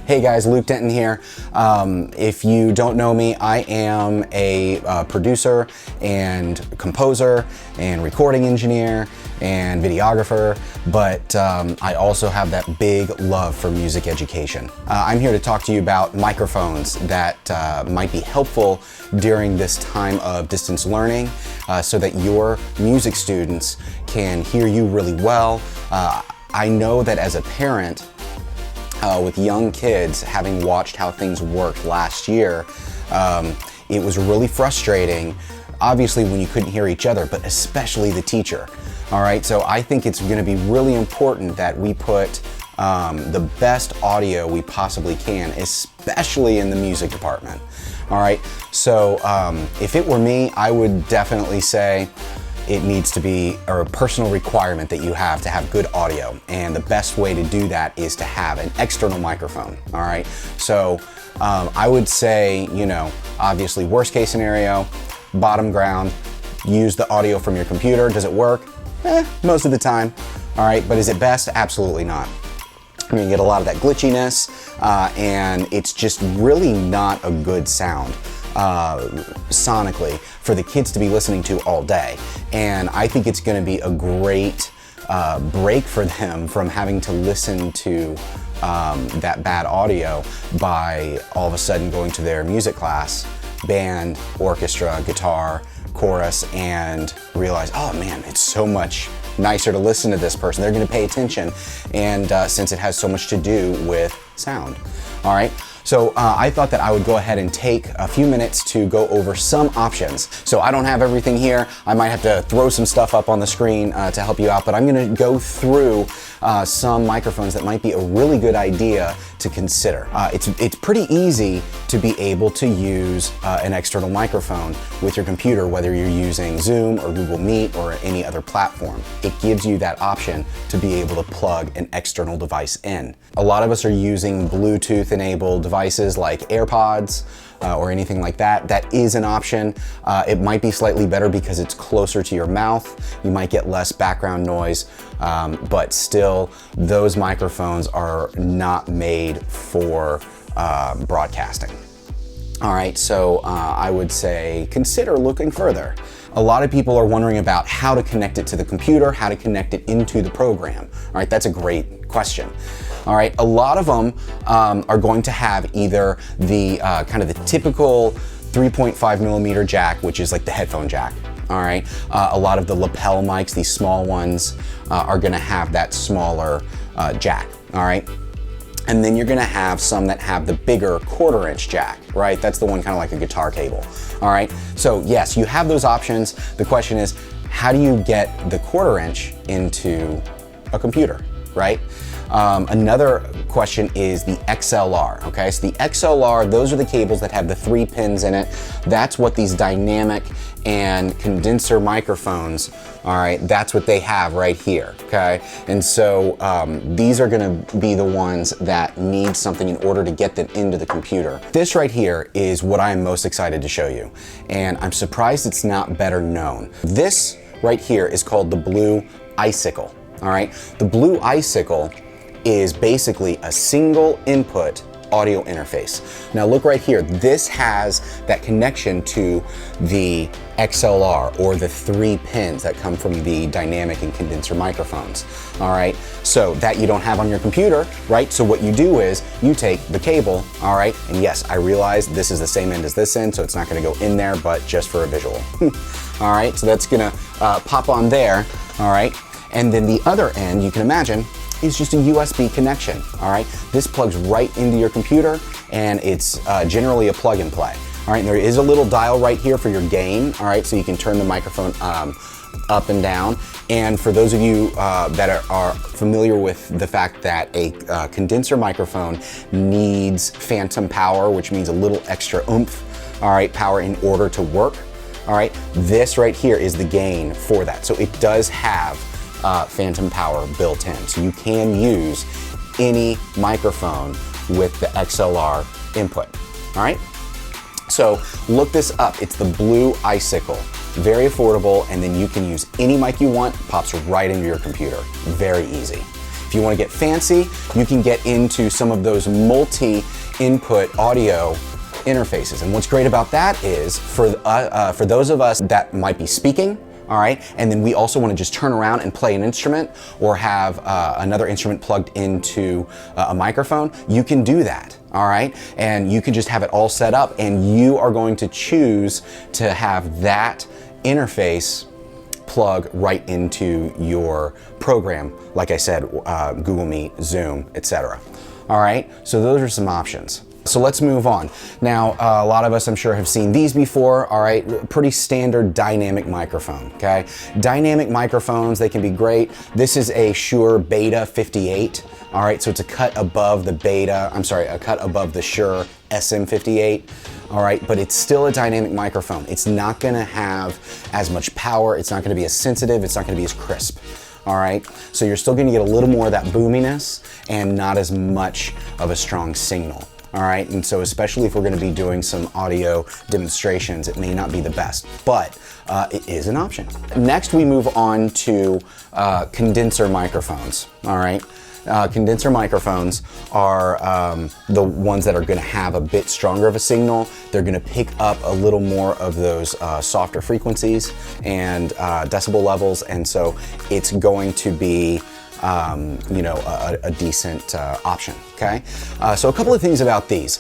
Hey guys, Luke Denton here. If you don't know me, I am a producer and composer and recording engineer and videographer, but I also have that big love for music education. I'm here to talk to you about microphones that might be helpful during this time of distance learning so that your music students can hear you really well. I know that as a parent, with young kids, having watched how things worked last year, it was really frustrating, obviously when you couldn't hear each other, but especially the teacher. All right, so I think it's going to be really important that we put the best audio we possibly can, especially in the music department. All right, so if it were me, I would definitely say it needs to be a personal requirement that you have to have good audio. And the best way to do that is to have an external microphone, all right? So I would say, you know, obviously worst case scenario, bottom ground, use the audio from your computer. Does it work? Most of the time, all right? But is it best? Absolutely not. You're gonna get a lot of that glitchiness and it's just really not a good sound sonically for the kids to be listening to all day. And I think it's going to be a great break for them from having to listen to that bad audio by all of a sudden going to their music class, band, orchestra, guitar, chorus, and realize, oh man, it's so much nicer to listen to this person. They're going to pay attention, and since it has so much to do with sound. All right. So I thought that I would go ahead and take a few minutes to go over some options. So I don't have everything here. I might have to throw some stuff up on the screen to help you out, but I'm gonna go through some microphones that might be a really good idea to consider. It's pretty easy to be able to use an external microphone with your computer, whether you're using Zoom or Google Meet or any other platform. It gives you that option to be able to plug an external device in. A lot of us are using Bluetooth enabled devices like AirPods or anything like that. That is an option. It might be slightly better because it's closer to your mouth. You might get less background noise, but still those microphones are not made for broadcasting. All right, so I would say consider looking further. A lot of people are wondering about how to connect it to the computer, how to connect it into the program. All right, that's a great question. All right, a lot of them are going to have either the kind of the typical 3.5 millimeter jack, which is like the headphone jack. All right, a lot of the lapel mics, these small ones, are gonna have that smaller jack. All right. And then you're gonna have some that have the bigger 1/4 inch jack, right? That's the one kind of like a guitar cable, all right? So yes, you have those options. The question is, how do you get the 1/4 inch into a computer, right? Another question is the XLR, okay? So the XLR, those are the cables that have the 3 pins in it. That's what these dynamic and condenser microphones, all right, that's what they have right here, okay? And so these are gonna be the ones that need something in order to get them into the computer. This right here is what I'm most excited to show you, and I'm surprised it's not better known. This right here is called the Blue Icicle, all right? The Blue Icicle is basically a single input audio interface. Now look right here, this has that connection to the XLR or the 3 pins that come from the dynamic and condenser microphones. All right, so that you don't have on your computer, right? So what you do is you take the cable, all right, and yes, I realize this is the same end as this end, so it's not gonna go in there, but just for a visual. All right, so that's gonna pop on there, all right? And then the other end, you can imagine, is just a USB connection, all right? This plugs right into your computer, and it's generally a plug and play. All right, and there is a little dial right here for your gain, all right? So you can turn the microphone up and down. And for those of you that are familiar with the fact that a condenser microphone needs phantom power, which means a little extra oomph, all right, power in order to work, all right? This right here is the gain for that. So it does have phantom power built in. So you can use any microphone with the XLR input, all right? So look this up, it's the Blue Icicle. Very affordable, and then you can use any mic you want, pops right into your computer. Very easy. If you want to get fancy, you can get into some of those multi-input audio interfaces. And what's great about that is for those of us that might be speaking, all right, and then we also want to just turn around and play an instrument or have another instrument plugged into a microphone, you can do that, all right? And you can just have it all set up, and you are going to choose to have that interface plug right into your program, like I said, Google Meet, Zoom, etc. All right, so those are some options. So let's move on. Now, a lot of us, I'm sure, have seen these before, all right? Pretty standard dynamic microphone, okay? Dynamic microphones, they can be great. This is a Shure Beta 58, all right? So it's a cut above the a cut above the Shure SM58, all right? But it's still a dynamic microphone. It's not gonna have as much power, it's not gonna be as sensitive, it's not gonna be as crisp. All right, so you're still gonna get a little more of that boominess and not as much of a strong signal. All right, and so especially if we're gonna be doing some audio demonstrations, it may not be the best, but it is an option. Next, we move on to condenser microphones, all right? Condenser microphones are the ones that are gonna have a bit stronger of a signal. They're gonna pick up a little more of those softer frequencies and decibel levels, and so it's going to be a decent option, okay? So a couple of things about these.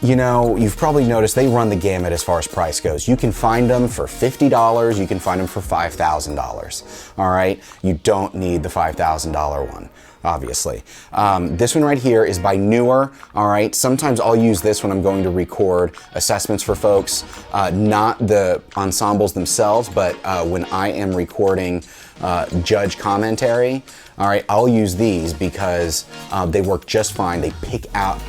You know, you've probably noticed they run the gamut as far as price goes. You can find them for $50, you can find them for $5,000, all right? You don't need the $5,000 one, obviously. This one right here is by Newer, all right? Sometimes I'll use this when I'm going to record assessments for folks, not the ensembles themselves, but when I am recording judge commentary, all right, I'll use these because they work just fine. They pick up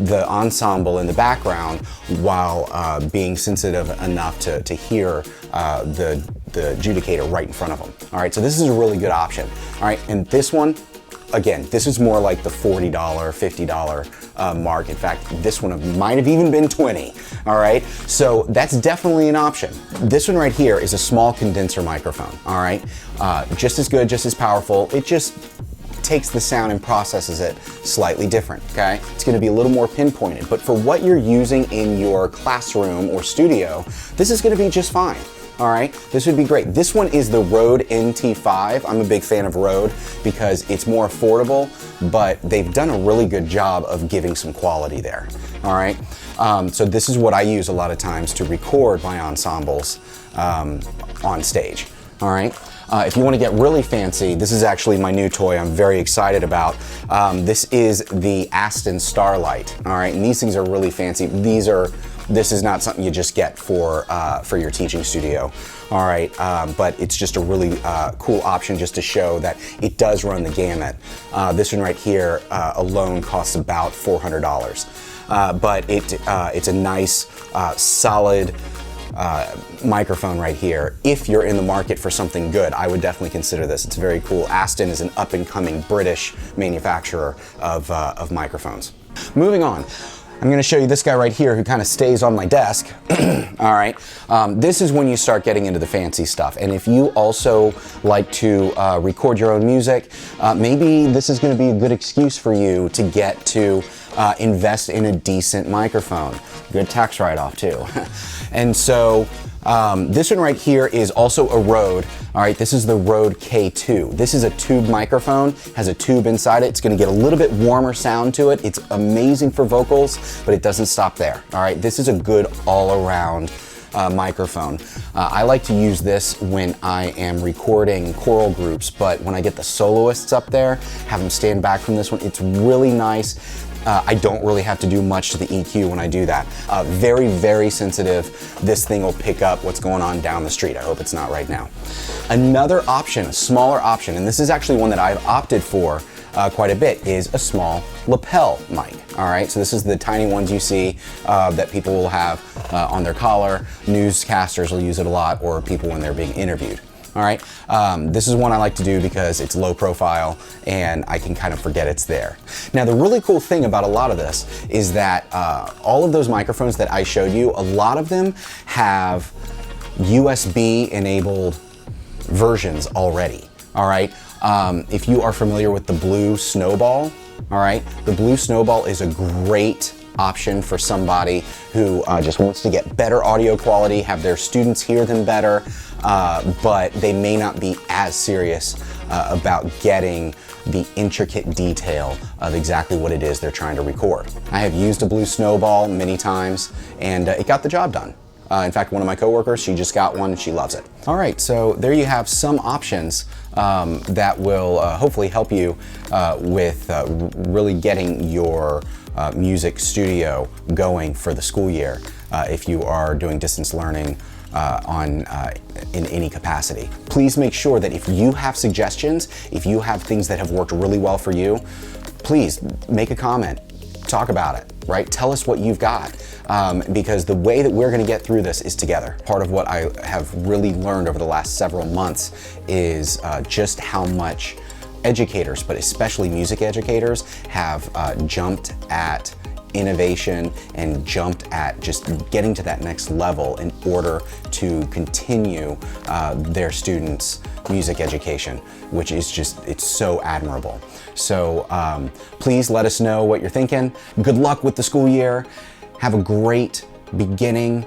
the ensemble in the background while being sensitive enough to hear the adjudicator right in front of them. All right, so this is a really good option. All right, and this one, again, this is more like the $40, $50 mark. In fact, this one might have even been $20, all right? So that's definitely an option. This one right here is a small condenser microphone, all right? Just as good, just as powerful. It just takes the sound and processes it slightly different, okay? It's gonna be a little more pinpointed, but for what you're using in your classroom or studio, this is gonna be just fine. All right, this would be great. This one is the Rode NT5. I'm a big fan of Rode because it's more affordable, but they've done a really good job of giving some quality there. All right, so this is what I use a lot of times to record my ensembles on stage. All right. If you want to get really fancy, this is actually my new toy I'm very excited about. This is the Aston Starlight. All right, and these things are really fancy. This is not something you just get for your teaching studio, all right? But it's just a really cool option just to show that it does run the gamut. This one right here alone costs about $400, but it's a nice, solid microphone right here. If you're in the market for something good, I would definitely consider this. It's very cool. Aston is an up-and-coming British manufacturer of microphones. Moving on. I'm gonna show you this guy right here who kind of stays on my desk. All right, this is when you start getting into the fancy stuff. And if you also like to record your own music, maybe this is gonna be a good excuse for you to get to invest in a decent microphone. Good tax write-off too. And so this one right here is also a Rode. All right, this is the Rode K2. This is a tube microphone, has a tube inside it. It's gonna get a little bit warmer sound to it. It's amazing for vocals, but it doesn't stop there. All right, this is a good all-around microphone. I like to use this when I am recording choral groups, but when I get the soloists up there, have them stand back from this one, it's really nice. I don't really have to do much to the EQ when I do that. Very, very sensitive. This thing will pick up what's going on down the street. I hope it's not right now. Another option, a smaller option, and this is actually one that I've opted for quite a bit, is a small lapel mic. All right, so this is the tiny ones you see that people will have on their collar. Newscasters will use it a lot, or people when they're being interviewed. All right, this is one I like to do because it's low profile and I can kind of forget it's there. Now, the really cool thing about a lot of this is that all of those microphones that I showed you, a lot of them have USB enabled versions already. all right? If you are familiar with the blue Snowball, all right? The blue Snowball is a great option for somebody who just wants to get better audio quality, have their students hear them better, but they may not be as serious about getting the intricate detail of exactly what it is they're trying to record. I have used a blue Snowball many times, and it got the job done. In fact, one of my coworkers, she just got one and she loves it. All right, so there you have some options that will hopefully help you with really getting your music studio going for the school year if you are doing distance learning in any capacity. Please make sure that if you have suggestions, if you have things that have worked really well for you, please make a comment, talk about it, right? Tell us what you've got, because the way that we're gonna get through this is together. Part of what I have really learned over the last several months is just how much educators, but especially music educators, have jumped at innovation and jumped at just getting to that next level in order to continue their students' music education, which is just, it's so admirable. So please let us know what you're thinking. Good luck with the school year. Have a great beginning.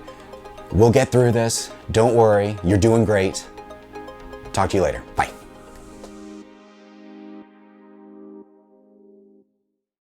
We'll get through this. Don't worry, you're doing great. Talk to you later. Bye.